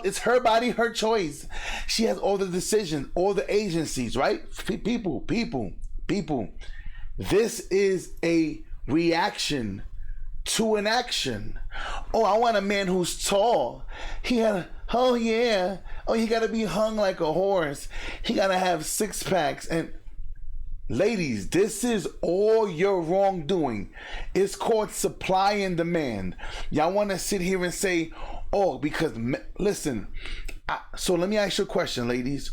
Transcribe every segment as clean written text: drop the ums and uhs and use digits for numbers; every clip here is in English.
It's her body, her choice. She has all the decisions, all the agencies, right? People. This is a reaction to an action. Oh, I want a man who's tall. Oh yeah. Oh, he gotta be hung like a horse. He gotta have six packs. And ladies, this is all your wrongdoing. It's called supply and demand. Y'all wanna sit here and say, oh, because, listen, so let me ask you a question, ladies.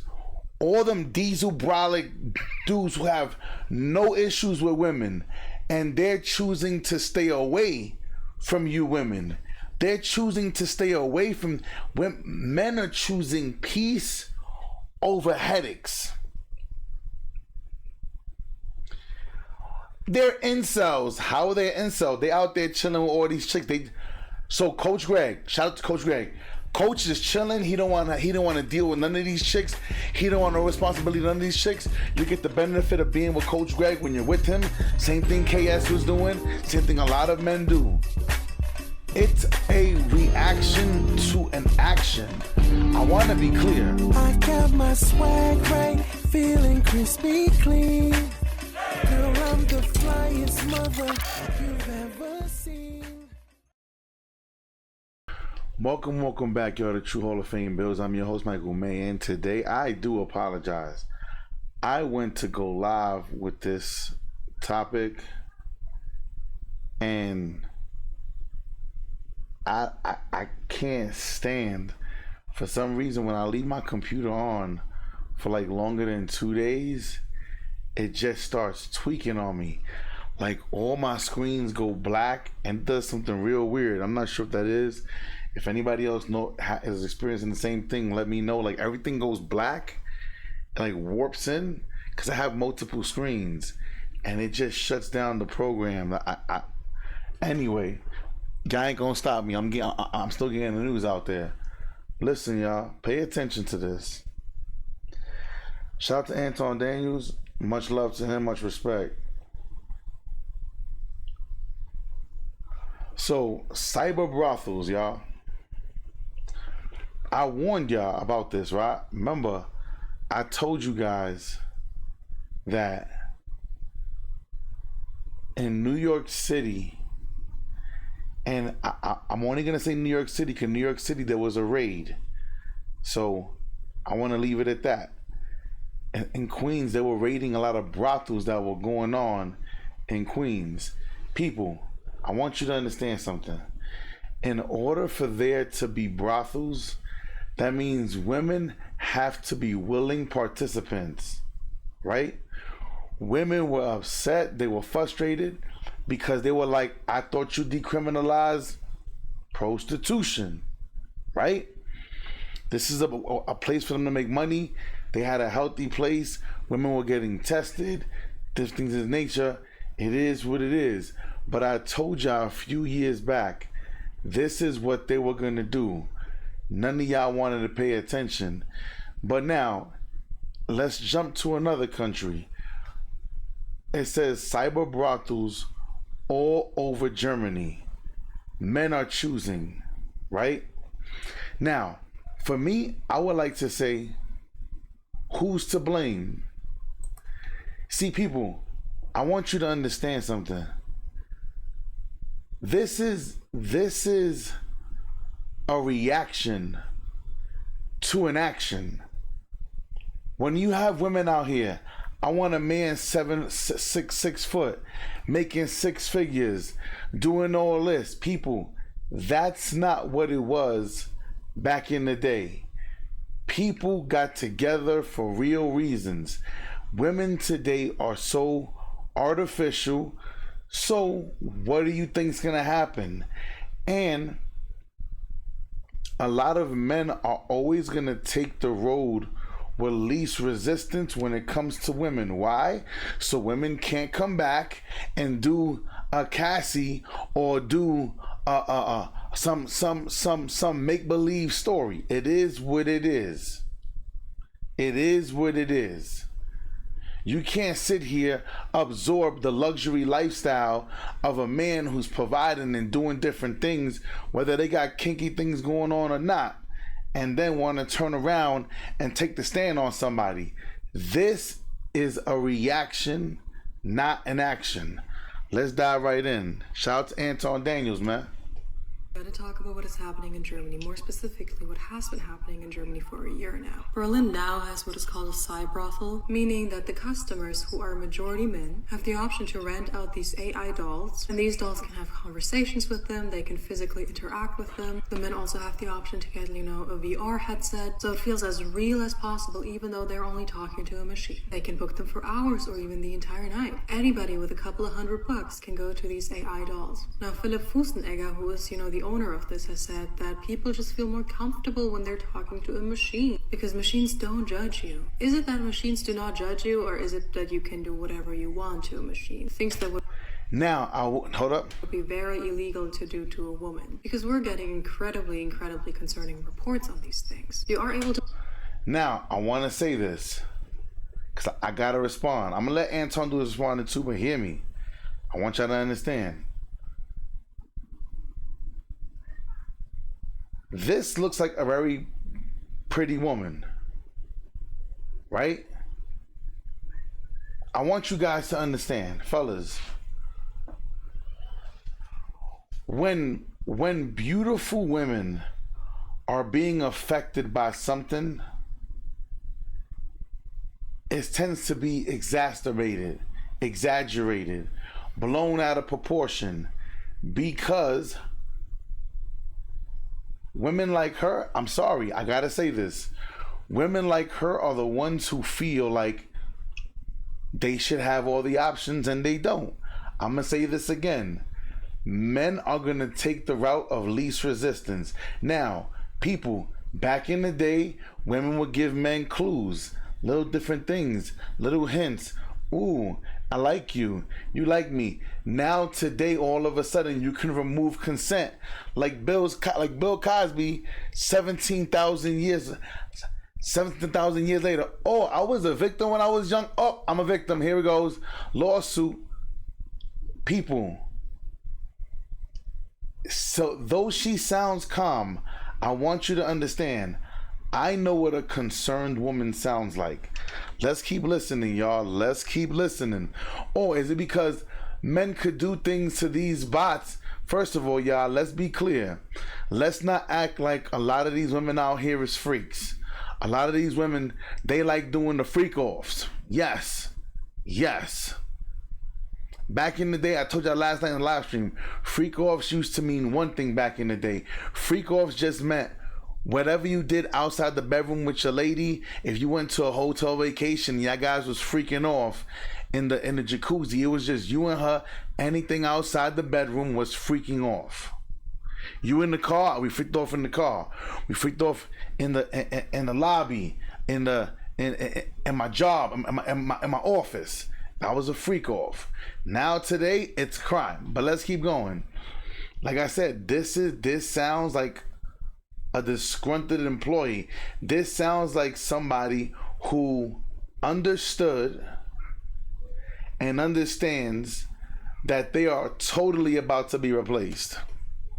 All them diesel brolic dudes who have no issues with women, and they're choosing to stay away from you women. They're choosing to stay away from when men are choosing peace over headaches. They're incels. How are they incels? They out there chilling with all these chicks. So Coach Greg, shout out to Coach Greg. Coach is chilling. He don't want to deal with none of these chicks. He don't want no responsibility with none of these chicks. You get the benefit of being with Coach Greg when you're with him. Same thing KS was doing. Same thing a lot of men do. It's a reaction to an action. I want to be clear. I got my swag right, feeling crispy clean. Girl, I'm the flyest mother you've ever seen. Welcome back, y'all, to True Hall of Fame Bills. I'm your host, Michael May, and today I do apologize. I went to go live with this topic, and I can't stand, for some reason, when I leave my computer on for like longer than 2 days, it just starts tweaking on me. Like all my screens go black and it does something real weird. I'm not sure if that is. If anybody else is experiencing the same thing, let me know. Like everything goes black, like warps in, because I have multiple screens, and it just shuts down the program. Anyway, guy ain't gonna stop me. I'm still getting the news out there. Listen, y'all, pay attention to this. Shout out to Anton Daniels. Much love to him. Much respect. So, Cybrothels, y'all. I warned y'all about this, right? Remember, I told you guys that in New York City, and I'm only going to say New York City because New York City, there was a raid. So, I want to leave it at that. In Queens, they were raiding a lot of brothels that were going on in Queens. People, I want you to understand something. In order for there to be brothels, that means women have to be willing participants, right? Women were upset, they were frustrated because they were like, I thought you decriminalized prostitution, right? This is a place for them to make money. They had a healthy place. Women were getting tested. Different things of this nature. It is what it is. But I told y'all a few years back, this is what they were going to do. None of y'all wanted to pay attention. But now, let's jump to another country. It says cyber brothels all over Germany. Men are choosing, right? Now, for me, I would like to say, who's to blame? See, people, I want you to understand something. This is a reaction to an action. When you have women out here, I want a man 6 foot, making six figures, doing all this. People, that's not what it was back in the day. People got together for real reasons. Women today are so artificial. So what do you think's gonna happen? And a lot of men are always gonna take the road with least resistance when it comes to women. Why? So women can't come back and do a Cassie or do some make-believe story. It is what it is. It is what it is. You can't sit here, absorb the luxury lifestyle of a man who's providing and doing different things, whether they got kinky things going on or not, and then want to turn around and take the stand on somebody. This is a reaction, not an action. Let's dive right in. Shout out to Anton Daniels, man. I'm going to talk about what is happening in Germany, more specifically what has been happening in Germany for a year now. Berlin now has what is called a Cybrothel, meaning that the customers, who are majority men, have the option to rent out these AI dolls, and these dolls can have conversations with them, they can physically interact with them. The men also have the option to get, a VR headset, so it feels as real as possible, even though they're only talking to a machine. They can book them for hours or even the entire night. Anybody with a couple of $100 can go to these AI dolls. Now, Philipp Fusenegger, who is, the owner of this, has said that people just feel more comfortable when they're talking to a machine because machines don't judge you. Is it that machines do not judge you, or is it that you can do whatever you want to a machine? Things that would hold up. Would be very illegal to do to a woman, because we're getting incredibly concerning reports on these things. You are able to. Now, I want to say this because I got to respond. I'm going to let Anton do his responding too, but hear me. I want y'all to understand. This looks like a very pretty woman, right? I want you guys to understand, fellas, when beautiful women are being affected by something, it tends to be exacerbated, exaggerated, blown out of proportion, because women like her, I'm sorry, I gotta say this, women like her are the ones who feel like they should have all the options and they don't. I'm gonna say this again. Men are gonna take the route of least resistance. Now, people, back in the day, women would give men clues, little different things, little hints. Ooh, I like you. You like me. Now today, all of a sudden, you can remove consent, like Bill Cosby, 17,000 years later. Oh, I was a victim when I was young. Oh, I'm a victim. Here it goes. Lawsuit. People. So though she sounds calm, I want you to understand, I know what a concerned woman sounds like. Let's keep listening, y'all. Let's keep listening. Or is it because men could do things to these bots? First of all, y'all, let's be clear. Let's not act like a lot of these women out here is freaks. A lot of these women, they like doing the freak offs. Yes. Back in the day, I told y'all last night in the live stream, freak offs used to mean one thing back in the day. Freak offs just meant whatever you did outside the bedroom with your lady. If you went to a hotel vacation, y'all guys was freaking off in the jacuzzi. It was just you and her. Anything outside the bedroom was freaking off. You in the car, we freaked off in the car. We freaked off in the lobby, in my job, in my office. That was a freak off. Now today, it's crime. But let's keep going. Like I said, this sounds like a disgruntled employee. This sounds like somebody who understood and understands that they are totally about to be replaced.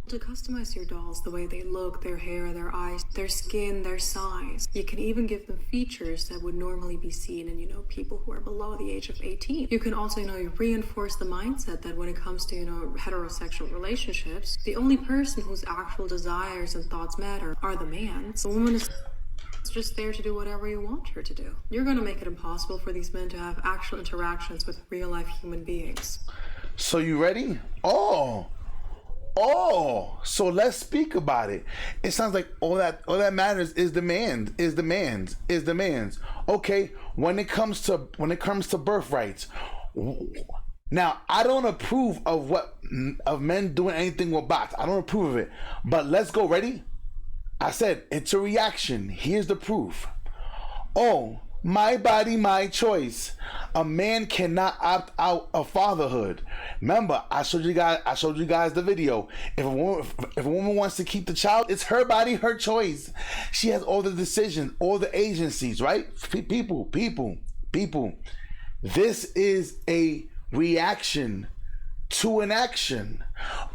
To customize your dolls the way they look, their hair, their eyes, their skin, their size. You can even give them features that would normally be seen in, people who are below the age of 18. You can also, reinforce the mindset that when it comes to, heterosexual relationships, the only person whose actual desires and thoughts matter are the man's. The woman is just there to do whatever you want her to do. You're going to make it impossible for these men to have actual interactions with real-life human beings. So you ready? So let's speak about it. It sounds like all that matters is demands. Okay, when it comes to birthrights, now I don't approve of men doing anything with bots. I don't approve of it. But let's go. Ready? I said it's a reaction. Here's the proof. Oh, my body, my choice. A man cannot opt out of fatherhood. Remember, I showed you guys the video. If a woman wants to keep the child, it's her body, her choice. She has all the decisions, all the agencies, right? People. This is a reaction to an action.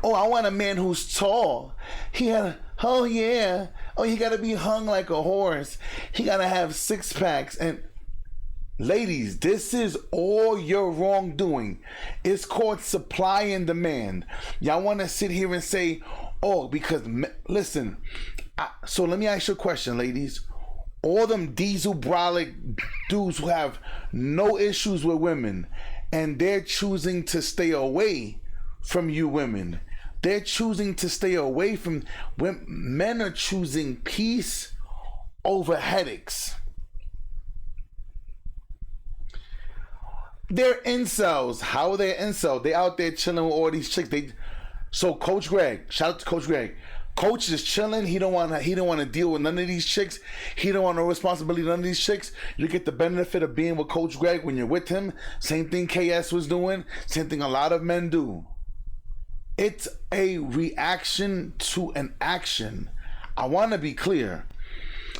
Oh, I want a man who's tall. Oh yeah. Oh, he gotta be hung like a horse. He gotta have six packs. And ladies, this is all your wrongdoing. It's called supply and demand. Y'all want to sit here and say, oh, because, listen, so let me ask you a question, ladies. All them diesel brolic dudes who have no issues with women, and they're choosing to stay away from you women. They're choosing to stay away from when men are choosing peace over headaches. They're incels. How are they incels? They out there chilling with all these chicks. So Coach Greg, shout out to Coach Greg. Coach is chilling. He don't want to deal with none of these chicks. He don't want no responsibility none of these chicks. You get the benefit of being with Coach Greg when you're with him. Same thing KS was doing. Same thing a lot of men do. It's a reaction to an action. I want to be clear.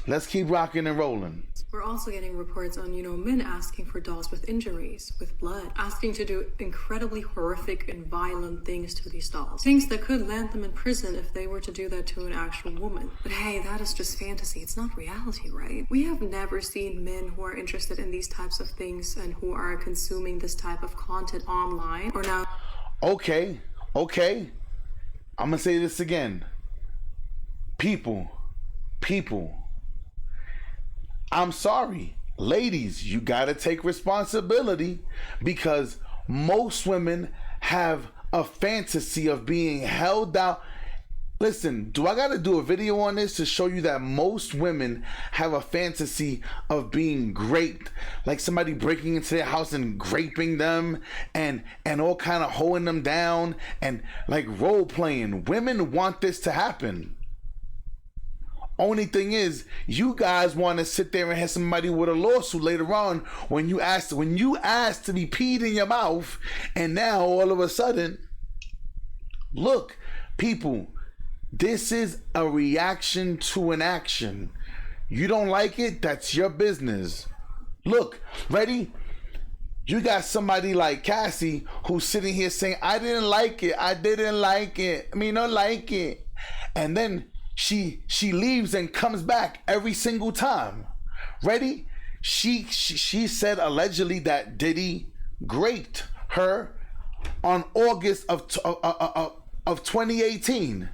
Let's keep rocking and rolling. We're also getting reports on, men asking for dolls with injuries, with blood, asking to do incredibly horrific and violent things to these dolls. Things that could land them in prison if they were to do that to an actual woman. But hey, that is just fantasy. It's not reality, right? We have never seen men who are interested in these types of things and who are consuming this type of content online or now. Okay. I'm going to say this again. People. I'm sorry. Ladies, you got to take responsibility because most women have a fantasy of being held down. Listen, do I got to do a video on this to show you that most women have a fantasy of being raped, like somebody breaking into their house and raping them and all kind of holding them down and like role playing? Women want this to happen. Only thing is, you guys want to sit there and have somebody with a lawsuit later on when you ask to be peed in your mouth, and now all of a sudden, look, people, this is a reaction to an action. You don't like it? That's your business. Look, ready? You got somebody like Cassie who's sitting here saying, I didn't like it. I don't like it. And then she leaves and comes back every single time. Ready? She said allegedly that Diddy raped her on August of 2018.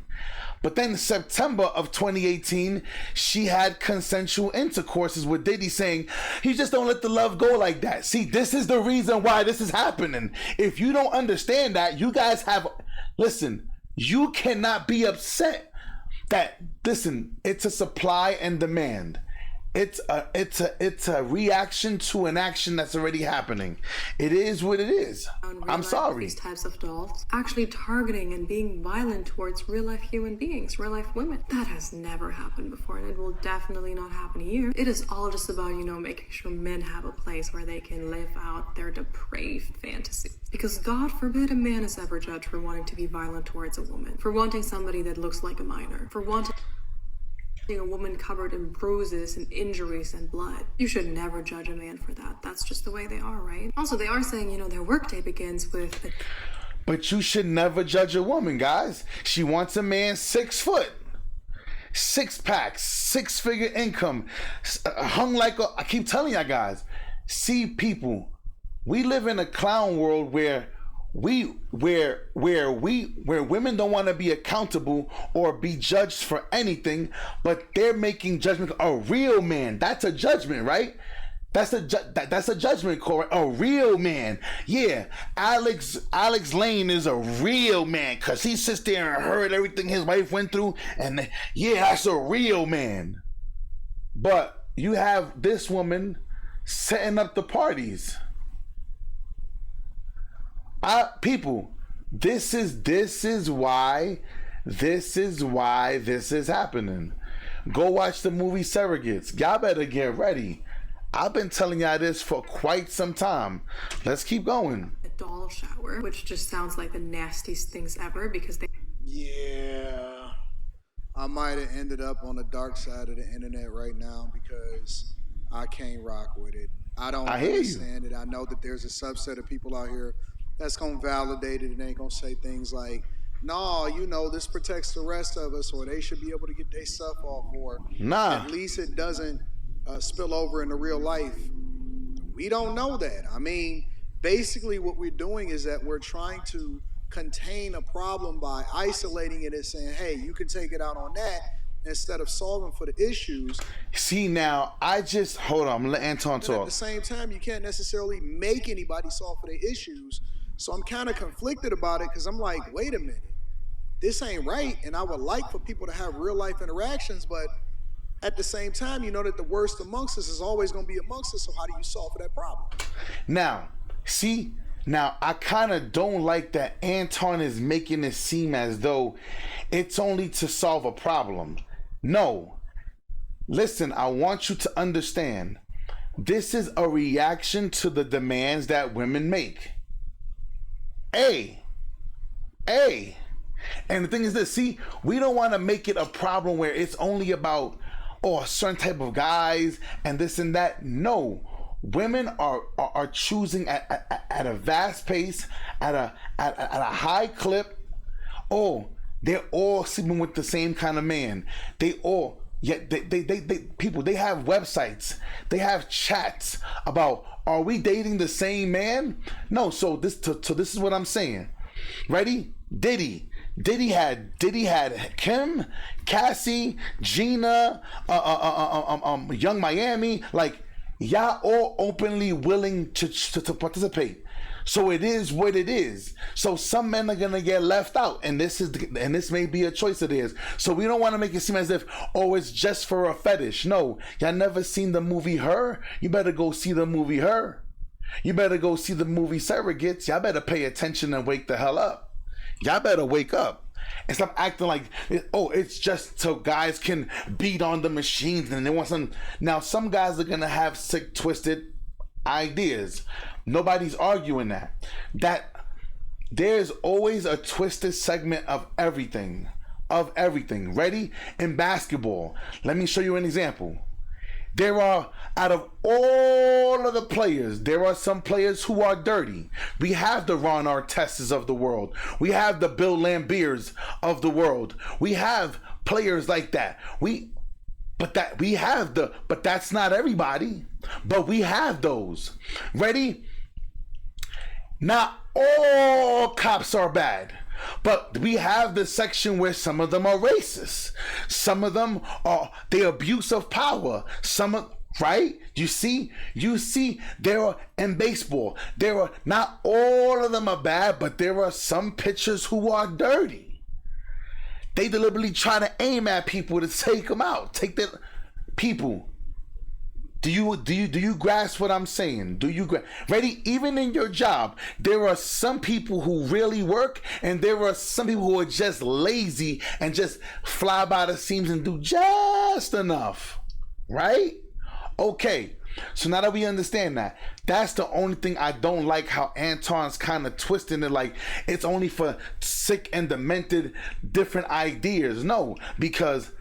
But then September of 2018, she had consensual intercourses with Diddy saying, he just don't let the love go like that. See, this is the reason why this is happening. If you don't understand that, you guys listen, you cannot be upset that, listen, it's a supply and demand. It's a reaction to an action that's already happening. It is what it is. I'm sorry. These types of dolls actually targeting and being violent towards real life human beings, real life women. That has never happened before, and it will definitely not happen here. It is all just about, making sure men have a place where they can live out their depraved fantasies. Because God forbid a man is ever judged for wanting to be violent towards a woman, for wanting somebody that looks like a minor, for wanting a woman covered in bruises and injuries and blood. You should never judge a man for that. That's just the way they are, right? Also, they are saying, their workday begins with... But you should never judge a woman, guys. She wants a man 6 foot, 6 packs, 6-figure income, hung like I keep telling y'all guys, see, people, we live in a clown world where women don't want to be accountable or be judged for anything, but they're making judgment. A real man, that's a judgment, right? That's a judgment call. A real man. Yeah, Alex Lane is a real man because he sits there and heard everything his wife went through, and yeah, that's a real man. But you have this woman setting up the parties. People, this is why this is happening. Go watch the movie Surrogates. Y'all better get ready. I've been telling y'all this for quite some time. Let's keep going. A doll shower, which just sounds like the nastiest things ever because they... Yeah. I might have ended up on the dark side of the internet right now because I can't rock with it. I don't understand it. I know that there's a subset of people out here that's gonna validate it and ain't gonna say things like, "No, you know, this protects the rest of us," or "They should be able to get their stuff off," or Nah. at least it doesn't spill over into real life. We don't know that. I mean, basically, what we're doing is that we're trying to contain a problem by isolating it and saying, "Hey, you can take it out on that," instead of solving for the issues. See, now I just hold on. I'm gonna let Anton And at talk. the same time, you can't necessarily make anybody solve for their issues. So I'm kind of conflicted about it because I'm like, wait a minute, this ain't right. And I would like for people to have real life interactions, but at the same time, you know that the worst amongst us is always going to be amongst us. So how do you solve for that problem? Now, see, now I kind of don't like that Anton is making it seem as though it's only to solve a problem. No. Listen, I want you to understand. This is a reaction to the demands that women make. And the thing is this, see, we don't want to make it a problem where it's only about, a certain type of guys and this and that. No, women are choosing at a vast pace, at a high clip. Oh, they're all sleeping with the same kind of man. They all, yet they have websites, they have chats about, are we dating the same man? No. So this is what I'm saying. Ready? Diddy had Kim, Cassie, Gina, Young Miami, like y'all all openly willing to participate. So it is what it is. So some men are gonna get left out, and this may be a choice of theirs. So we don't want to make it seem as if, oh, it's just for a fetish. No, y'all never seen the movie Her? You better go see the movie Her. You better go see the movie Surrogates. Y'all better pay attention and wake the hell up. Y'all better wake up and stop acting like, oh, it's just so guys can beat on the machines and they want some. Now, some guys are gonna have sick, twisted ideas. Nobody's arguing that there's always a twisted segment of everything. Ready? In basketball, let me show you an example. There are, out of all of the players, there are some players who are dirty. We have the Ron Artests of the world. We have the Bill Lambiers of the world. We have players like that. But that's not everybody. But we have those. Ready? Not all cops are bad. But we have the section where some of them are racist. Some of them are the abuse of power. Right? You see, there are, in baseball, there are, not all of them are bad, but there are some pitchers who are dirty. They deliberately try to aim at people to take them out. Take their people. Do you grasp what I'm saying? Ready? Even in your job, there are some people who really work, and there are some people who are just lazy and just fly by the seams and do just enough. Right? Okay. So now that we understand that, that's the only thing I don't like, how Anton's kind of twisting it like it's only for sick and demented different ideas. No, because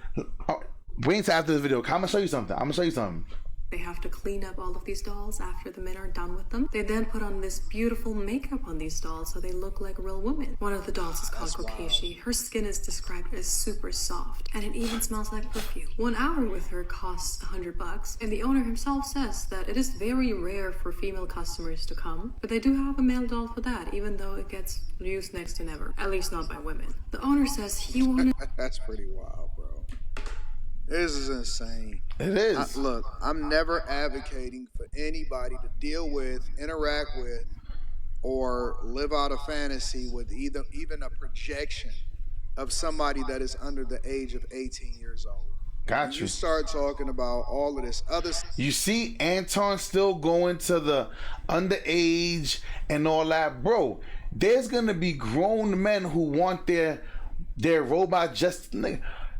wait until after this video. I'm gonna show you something. They have to clean up all of these dolls after the men are done with them. They then put on this beautiful makeup on these dolls so they look like real women. One of the dolls is called Kokeshi. Her skin is described as super soft, and it even smells like perfume. 1 hour with her costs $100, and the owner himself says that it is very rare for female customers to come, but they do have a male doll for that, even though it gets used next to never, at least not by women. The owner says he wanted... That's pretty wild, bro. This is insane. It is. Look, I'm never advocating for anybody to deal with, interact with, or live out a fantasy with even a projection of somebody that is under the age of 18 years old. Got you. You start talking about all of this other stuff. You see Anton still going to the underage and all that. Bro, there's going to be grown men who want their robot just...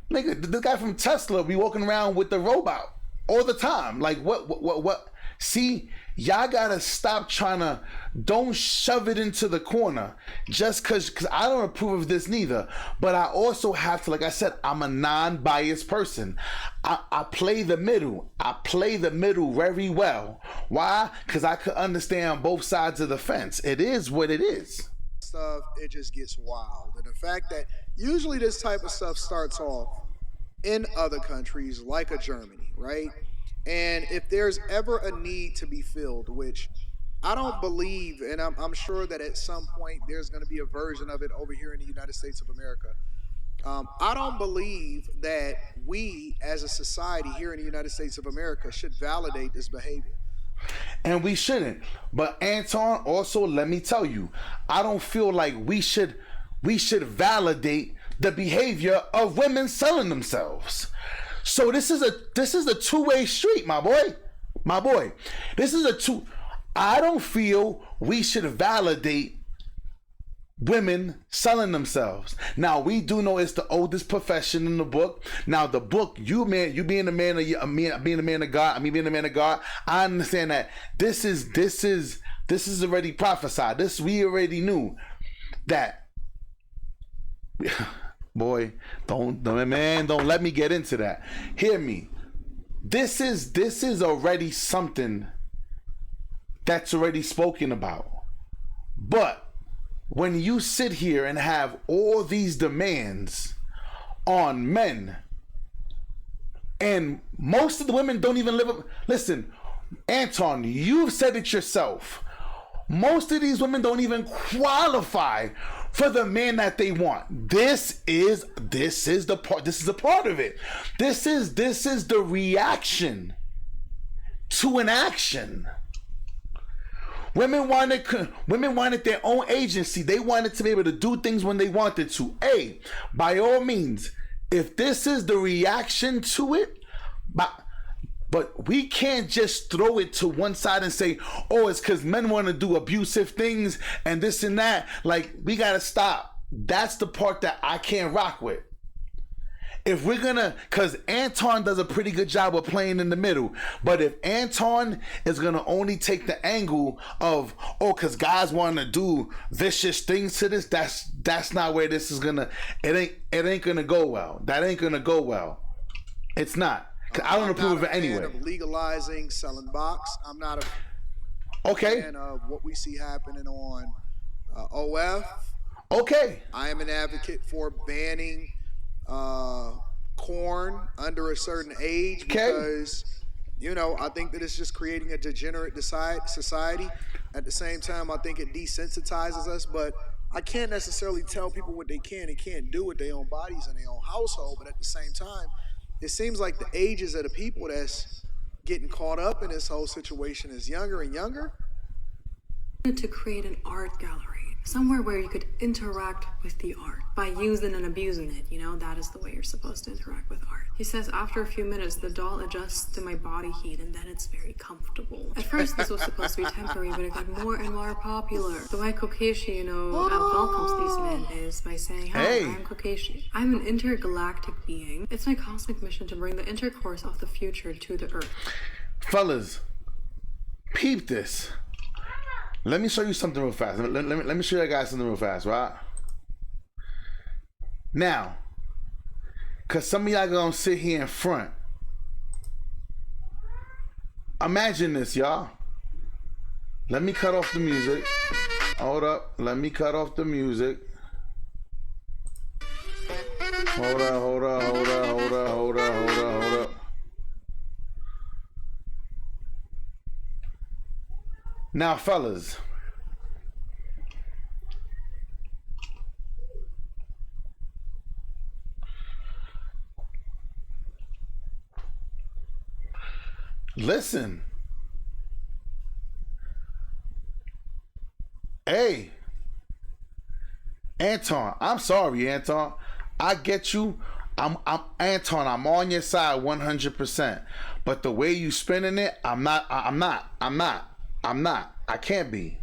Nigga, this guy from Tesla be walking around with the robot all the time. Like, what? See, y'all gotta stop trying to, don't shove it into the corner just cause I don't approve of this neither. But I also have to, like I said, I'm a non-biased person. I play the middle. I play the middle very well. Why? Because I could understand both sides of the fence. It is what it is. Stuff, it just gets wild. And the fact that usually this type of stuff starts off in other countries like a Germany, right? And if there's ever a need to be filled, which I don't believe, and I'm sure that at some point there's going to be a version of it over here in the United States of America. I don't believe that we as a society here in the United States of America should validate this behavior. And we shouldn't. But Anton, also let me tell you, I don't feel like we should validate the behavior of women selling themselves. So this is a two-way street, my boy. My boy. I don't feel we should validate women selling themselves. Now we do know it's the oldest profession in the book. Now the book, you being a man of God, I understand that this is already prophesied. This we already knew that. Boy, don't let me get into that. Hear me. This is already something that's already spoken about. But when you sit here and have all these demands on men, and most of the women don't even live up. Listen, Anton, you've said it yourself. Most of these women don't even qualify for the man that they want. This is the part. This is a part of it. This is the reaction to an action. Women wanted their own agency. They wanted to be able to do things when they wanted to. Hey, by all means, if this is the reaction to it, but we can't just throw it to one side and say, oh, it's because men want to do abusive things and this and that. Like, we got to stop. That's the part that I can't rock with. If we're gonna, because Anton does a pretty good job of playing in the middle, but if Anton is gonna only take the angle of, oh, because guys want to do vicious things to this, that's not where this is gonna. It ain't gonna go well. That ain't gonna go well. It's not. I don't approve of it anyway. Of legalizing selling box. I'm not a fan of what we see happening on OF. Okay. I am an advocate for banning corn under a certain age because, I think that it's just creating a degenerate society. At the same time, I think it desensitizes us, but I can't necessarily tell people what they can and can't do with their own bodies and their own household. But at the same time, it seems like the ages of the people that's getting caught up in this whole situation is younger and younger. To create an art gallery, somewhere where you could interact with the art by using and abusing it. That is the way you're supposed to interact with art. He says, after a few minutes, the doll adjusts to my body heat and then it's very comfortable. At first, this was supposed to be temporary, but it got more and more popular. The way Kokeshi, welcomes these men is by saying, hi, I'm Kokeshi. I'm an intergalactic being. It's my cosmic mission to bring the intercourse of the future to the Earth. Fellas, peep this. Let me show you something real fast. Let me show you guys something real fast, right? Now, because some of y'all gonna sit here in front. Imagine this, y'all. Let me cut off the music. Hold up. Let me cut off the music. Hold up. Now, fellas, listen. Hey, Anton, I'm sorry, Anton. I get you. I'm Anton, I'm on your side 100%. But the way you spinning it, I'm not. I can't be.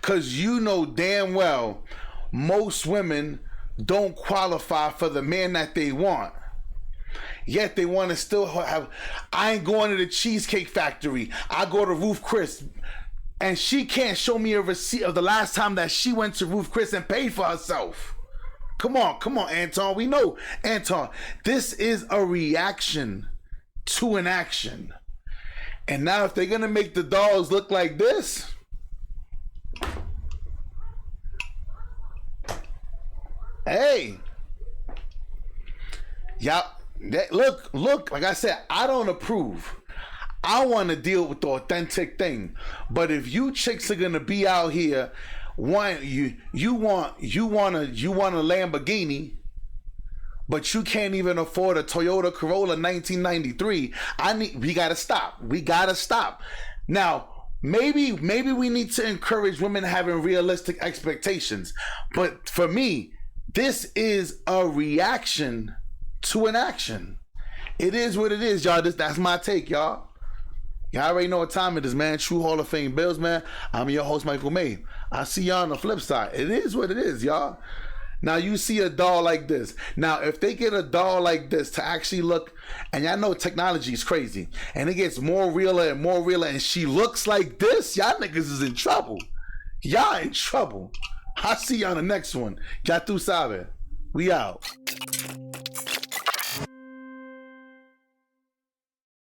Because you know damn well most women don't qualify for the man that they want. Yet they want to still have, I ain't going to the Cheesecake Factory. I go to Ruth Chris. And she can't show me a receipt of the last time that she went to Ruth Chris and paid for herself. Come on, Anton. We know, Anton. This is a reaction to an action. And now if they're going to make the dogs look like this, hey, y'all, look, like I said, I don't approve. I want to deal with the authentic thing. But if you chicks are gonna be out here, you want a Lamborghini, but you can't even afford a Toyota Corolla 1993. We gotta stop. Now, maybe we need to encourage women having realistic expectations. But for me, this is a reaction to an action. It is what it is, y'all. That's my take, y'all. Y'all already know what time it is, man. True Hall of Fame Bills, man. I'm your host, Michael May. I see y'all on the flip side. It is what it is, y'all. Now, you see a doll like this. Now, if they get a doll like this to actually look, and y'all know technology is crazy, and it gets more realer, and she looks like this, y'all niggas is in trouble. Y'all in trouble. I'll see y'all on the next one. Ya tu sabe. We out.